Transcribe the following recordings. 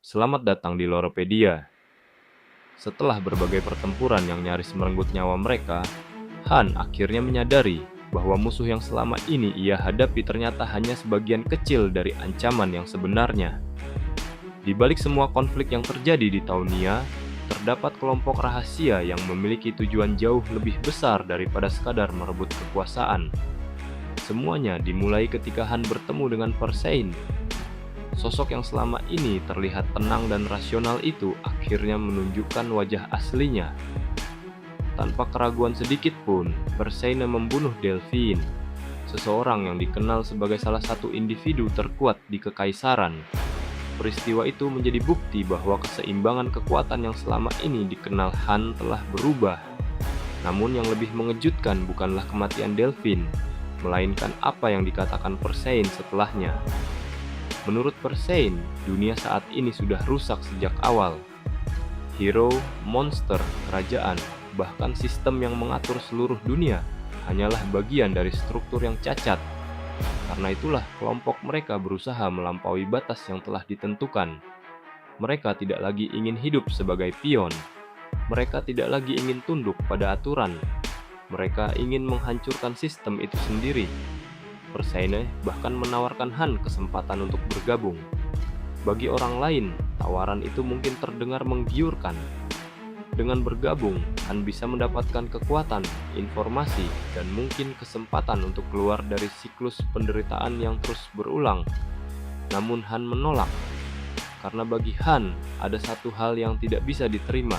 Selamat datang di Loropedia. Setelah berbagai pertempuran yang nyaris merenggut nyawa mereka, Han akhirnya menyadari bahwa musuh yang selama ini ia hadapi ternyata hanya sebagian kecil dari ancaman yang sebenarnya. Di balik semua konflik yang terjadi di Taunia, terdapat kelompok rahasia yang memiliki tujuan jauh lebih besar daripada sekadar merebut kekuasaan. Semuanya dimulai ketika Han bertemu dengan Persein. Sosok yang selama ini terlihat tenang dan rasional itu akhirnya menunjukkan wajah aslinya. Tanpa keraguan sedikit pun, Perseine membunuh Delphine, seseorang yang dikenal sebagai salah satu individu terkuat di Kekaisaran. Peristiwa itu menjadi bukti bahwa keseimbangan kekuatan yang selama ini dikenal Han telah berubah. Namun yang lebih mengejutkan bukanlah kematian Delphine, melainkan apa yang dikatakan Perseine setelahnya. Menurut Perseine, dunia saat ini sudah rusak sejak awal. Hero, monster, kerajaan, bahkan sistem yang mengatur seluruh dunia hanyalah bagian dari struktur yang cacat. Karena itulah kelompok mereka berusaha melampaui batas yang telah ditentukan. Mereka tidak lagi ingin hidup sebagai pion. Mereka tidak lagi ingin tunduk pada aturan. Mereka ingin menghancurkan sistem itu sendiri. Perseine bahkan menawarkan Han kesempatan untuk bergabung. Bagi orang lain, tawaran itu mungkin terdengar menggiurkan. Dengan bergabung, Han bisa mendapatkan kekuatan, informasi, dan mungkin kesempatan untuk keluar dari siklus penderitaan yang terus berulang. Namun Han menolak, karena bagi Han ada satu hal yang tidak bisa diterima.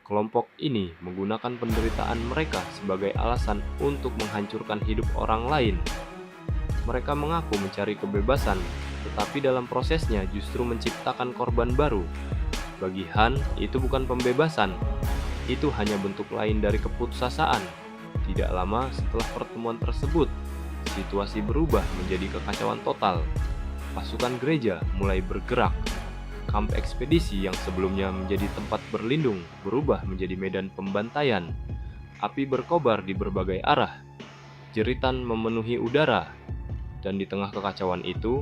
Kelompok ini menggunakan penderitaan mereka sebagai alasan untuk menghancurkan hidup orang lain. Mereka mengaku mencari kebebasan, tetapi dalam prosesnya justru menciptakan korban baru. Bagi Han, itu bukan pembebasan. Itu hanya bentuk lain dari keputusasaan. Tidak lama setelah pertemuan tersebut, situasi berubah menjadi kekacauan total. Pasukan gereja mulai bergerak. Kamp ekspedisi yang sebelumnya menjadi tempat berlindung berubah menjadi medan pembantaian. Api berkobar di berbagai arah. Jeritan memenuhi udara. Dan di tengah kekacauan itu,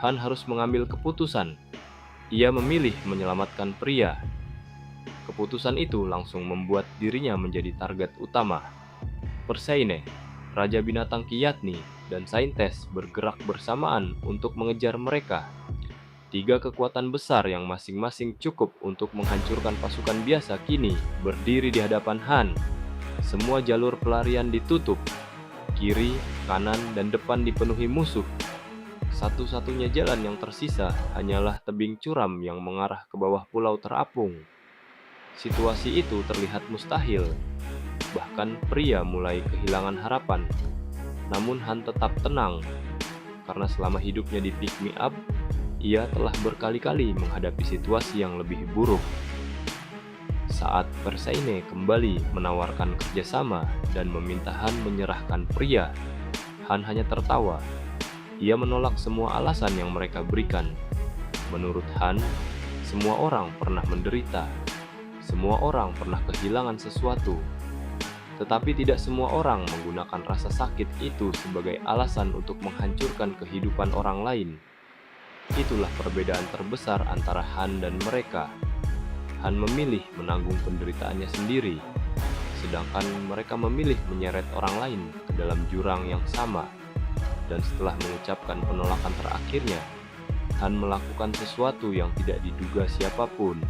Han harus mengambil keputusan. Ia memilih menyelamatkan pria. Keputusan itu langsung membuat dirinya menjadi target utama. Perseine, Raja Binatang Kiyatni, dan Saintes bergerak bersamaan untuk mengejar mereka. Tiga kekuatan besar yang masing-masing cukup untuk menghancurkan pasukan biasa kini berdiri di hadapan Han. Semua jalur pelarian ditutup. Kiri, kanan, dan depan dipenuhi musuh. Satu-satunya jalan yang tersisa hanyalah tebing curam yang mengarah ke bawah pulau terapung. Situasi itu terlihat mustahil. Bahkan pria mulai kehilangan harapan. Namun Han tetap tenang, karena selama hidupnya di Pick Me Up, ia telah berkali-kali menghadapi situasi yang lebih buruk. Saat Perseine kembali menawarkan kerjasama dan meminta Han menyerahkan pria, Han hanya tertawa. Ia menolak semua alasan yang mereka berikan. Menurut Han, semua orang pernah menderita. Semua orang pernah kehilangan sesuatu. Tetapi tidak semua orang menggunakan rasa sakit itu sebagai alasan untuk menghancurkan kehidupan orang lain. Itulah perbedaan terbesar antara Han dan mereka. Han memilih menanggung penderitaannya sendiri, sedangkan mereka memilih menyeret orang lain ke dalam jurang yang sama. Dan setelah mengucapkan penolakan terakhirnya, Han melakukan sesuatu yang tidak diduga siapapun.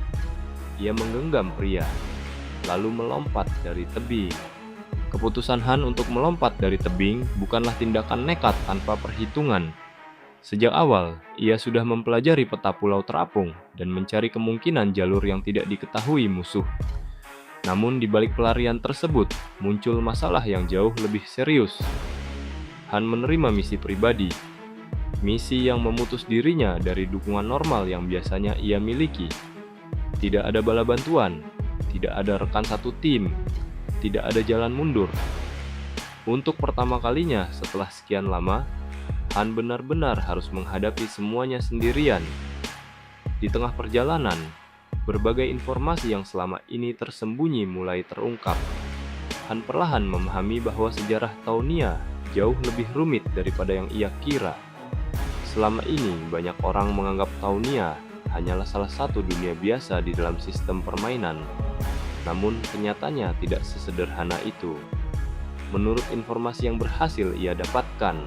Ia menggenggam pria, lalu melompat dari tebing. Keputusan Han untuk melompat dari tebing bukanlah tindakan nekat tanpa perhitungan. Sejak awal, ia sudah mempelajari peta pulau terapung dan mencari kemungkinan jalur yang tidak diketahui musuh. Namun di balik pelarian tersebut, muncul masalah yang jauh lebih serius. Han menerima misi pribadi, misi yang memutus dirinya dari dukungan normal yang biasanya ia miliki. Tidak ada bala bantuan, tidak ada rekan satu tim, tidak ada jalan mundur. Untuk pertama kalinya setelah sekian lama, Han benar-benar harus menghadapi semuanya sendirian. Di tengah perjalanan, berbagai informasi yang selama ini tersembunyi mulai terungkap. Han perlahan memahami bahwa sejarah Taunia jauh lebih rumit daripada yang ia kira. Selama ini banyak orang menganggap Taunia hanyalah salah satu dunia biasa di dalam sistem permainan. Namun kenyataannya tidak sesederhana itu. Menurut informasi yang berhasil ia dapatkan,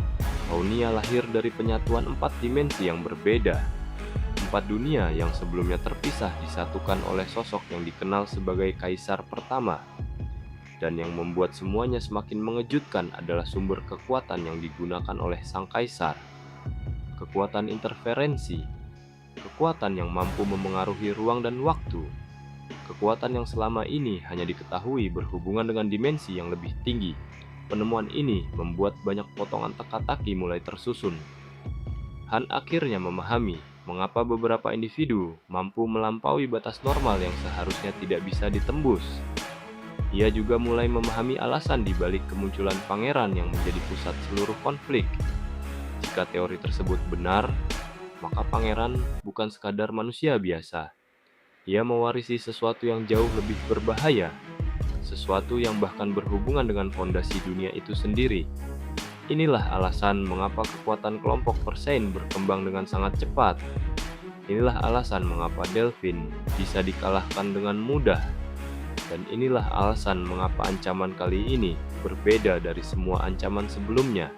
Paunia lahir dari penyatuan 4 dimensi yang berbeda. 4 dunia yang sebelumnya terpisah disatukan oleh sosok yang dikenal sebagai Kaisar Pertama. Dan yang membuat semuanya semakin mengejutkan adalah sumber kekuatan yang digunakan oleh Sang Kaisar. Kekuatan interferensi, kekuatan yang mampu memengaruhi ruang dan waktu, kekuatan yang selama ini hanya diketahui berhubungan dengan dimensi yang lebih tinggi. Penemuan ini membuat banyak potongan teka-teki mulai tersusun. Han akhirnya memahami mengapa beberapa individu mampu melampaui batas normal yang seharusnya tidak bisa ditembus. Ia juga mulai memahami alasan di balik kemunculan pangeran yang menjadi pusat seluruh konflik. Jika teori tersebut benar, maka pangeran bukan sekadar manusia biasa. Ia mewarisi sesuatu yang jauh lebih berbahaya, sesuatu yang bahkan berhubungan dengan fondasi dunia itu sendiri. Inilah alasan mengapa kekuatan kelompok Perseid berkembang dengan sangat cepat. Inilah alasan mengapa Delphine bisa dikalahkan dengan mudah. Dan inilah alasan mengapa ancaman kali ini berbeda dari semua ancaman sebelumnya.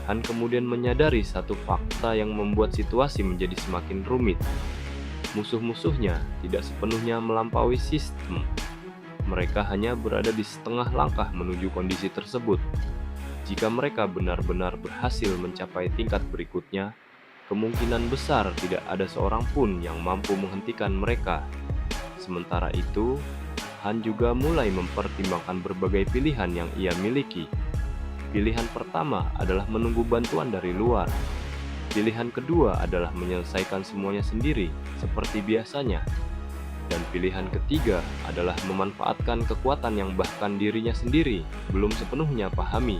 Han kemudian menyadari satu fakta yang membuat situasi menjadi semakin rumit. Musuh-musuhnya tidak sepenuhnya melampaui sistem. Mereka hanya berada di setengah langkah menuju kondisi tersebut. Jika mereka benar-benar berhasil mencapai tingkat berikutnya, kemungkinan besar tidak ada seorang pun yang mampu menghentikan mereka. Sementara itu, Han juga mulai mempertimbangkan berbagai pilihan yang ia miliki. Pilihan pertama adalah menunggu bantuan dari luar. Pilihan kedua adalah menyelesaikan semuanya sendiri, seperti biasanya. Dan pilihan ketiga adalah memanfaatkan kekuatan yang bahkan dirinya sendiri belum sepenuhnya pahami.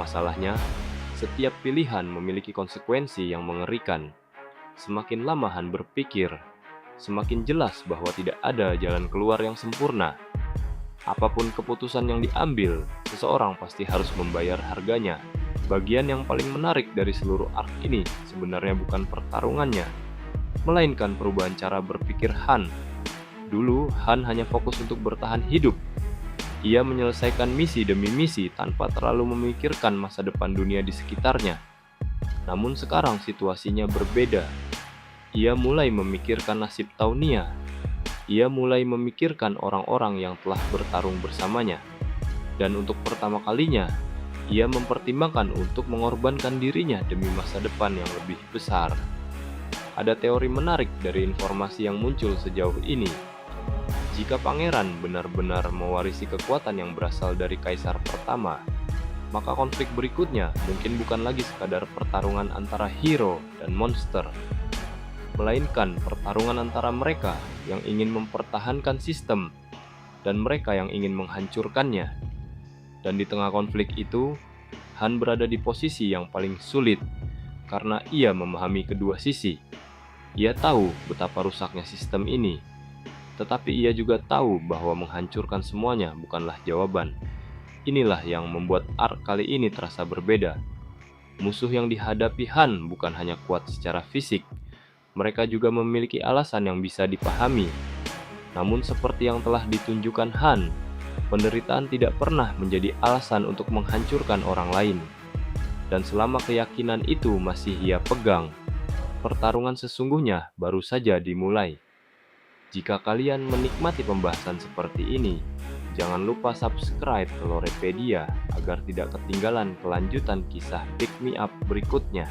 Masalahnya, setiap pilihan memiliki konsekuensi yang mengerikan. Semakin lama Han berpikir, semakin jelas bahwa tidak ada jalan keluar yang sempurna. Apapun keputusan yang diambil, seseorang pasti harus membayar harganya. Bagian yang paling menarik dari seluruh arc ini sebenarnya bukan pertarungannya, melainkan perubahan cara berpikir Han. Dulu, Han hanya fokus untuk bertahan hidup. Ia menyelesaikan misi demi misi tanpa terlalu memikirkan masa depan dunia di sekitarnya. Namun sekarang situasinya berbeda. Ia mulai memikirkan nasib Taunia. Ia mulai memikirkan orang-orang yang telah bertarung bersamanya. Dan untuk pertama kalinya, ia mempertimbangkan untuk mengorbankan dirinya demi masa depan yang lebih besar. Ada teori menarik dari informasi yang muncul sejauh ini. Jika pangeran benar-benar mewarisi kekuatan yang berasal dari Kaisar Pertama, maka konflik berikutnya mungkin bukan lagi sekadar pertarungan antara hero dan monster, melainkan pertarungan antara mereka yang ingin mempertahankan sistem dan mereka yang ingin menghancurkannya. Dan di tengah konflik itu, Han berada di posisi yang paling sulit karena ia memahami kedua sisi. Ia tahu betapa rusaknya sistem ini, tetapi ia juga tahu bahwa menghancurkan semuanya bukanlah jawaban. Inilah yang membuat arc kali ini terasa berbeda. Musuh yang dihadapi Han bukan hanya kuat secara fisik, mereka juga memiliki alasan yang bisa dipahami. Namun seperti yang telah ditunjukkan Han, penderitaan tidak pernah menjadi alasan untuk menghancurkan orang lain. Dan selama keyakinan itu masih ia pegang, pertarungan sesungguhnya baru saja dimulai. Jika kalian menikmati pembahasan seperti ini, jangan lupa subscribe ke Lorepedia agar tidak ketinggalan kelanjutan kisah Pick Me Up berikutnya.